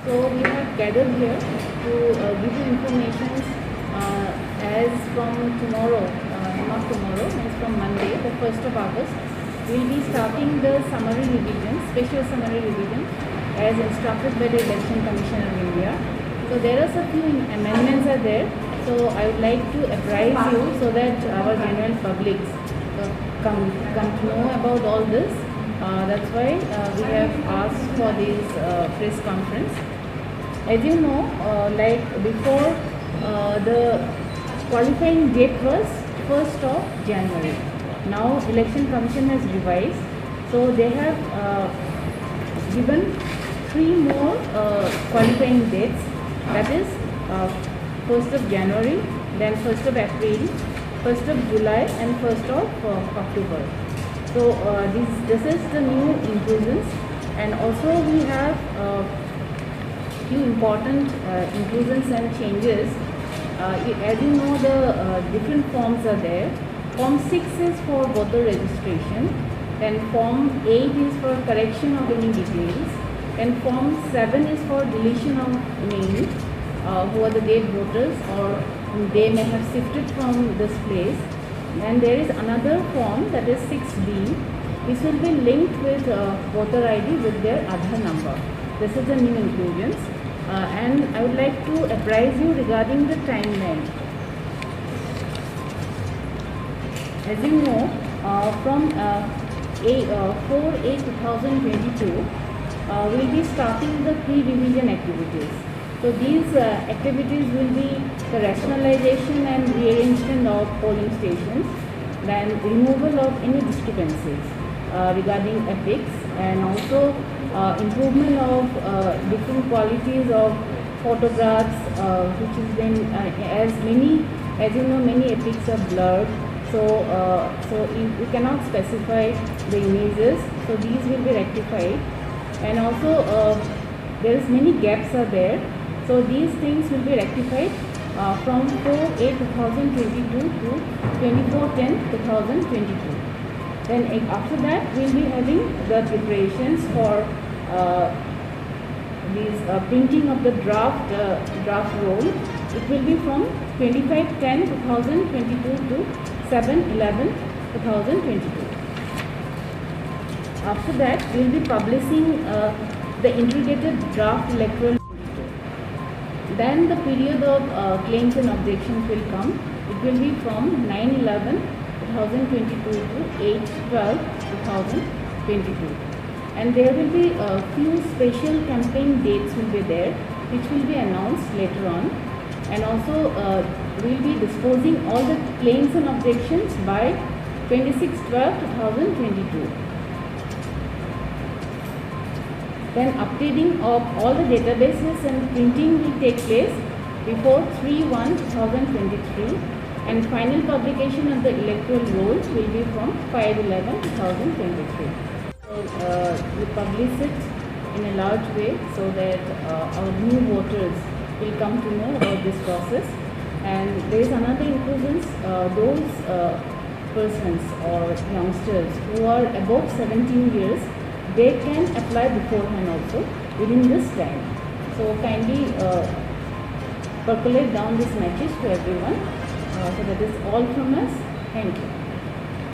So we have gathered here to give you information as from tomorrow, not tomorrow, means from Monday, the 1st of August, we will be starting the summary revision, special summary revision as instructed by the Election Commissioner of India. So there are some few amendments are there. So I would like to apprise you so that our general public come to know about all this. That's why we have asked for this press conference. As you know, like before, the qualifying date was 1st of January. Now Election Commission has revised, so they have given 3 more qualifying dates. That is 1st of January, then 1st of April, 1st of July, and 1st of October. So this is the new inclusions, and also we have few important inclusions and changes. As you know, the different forms are there. Form 6 is for voter registration, then Form 8 is for correction of any details, and Form 7 is for deletion of names who are the dead voters or they may have shifted from this place. And there is another form, that is 6B. This will be linked with voter ID with their Aadhaar number. This is the new inclusions. And I would like to apprise you regarding the timeline. As you know, from 4/8/2022, we will be starting the pre-revision activities. So these activities will be the rationalization and rearrangement of polling stations, then removal of any discrepancies regarding epics, and also improvement of different qualities of photographs, which has been as you know, many epics are blurred. So we cannot specify the images. So these will be rectified, and also there is many gaps are there. So these things will be rectified from 4/8/2022 to 24/10/2022. Then after that we will be having the preparations for these printing of the draft roll. It will be from 25/10/2022 to 7/11/2022. After that we will be publishing the integrated draft electoral. Then the period of claims and objections will come. It will be from 9/11/2022 to 8/12/2022. And there will be a few special campaign dates will be there, which will be announced later on. And also we will be disposing all the claims and objections by 26/12/2022. Then updating of all the databases and printing will take place before 3/1/2023, and final publication of the Electoral Roll will be from 5/11/2023. So we publish it in a large way so that our new voters will come to know about this process. And there is another inclusions, those persons or youngsters who are above 17 years, they can apply beforehand also within this time. So kindly percolate down this message to everyone. So that is all from us. Thank you.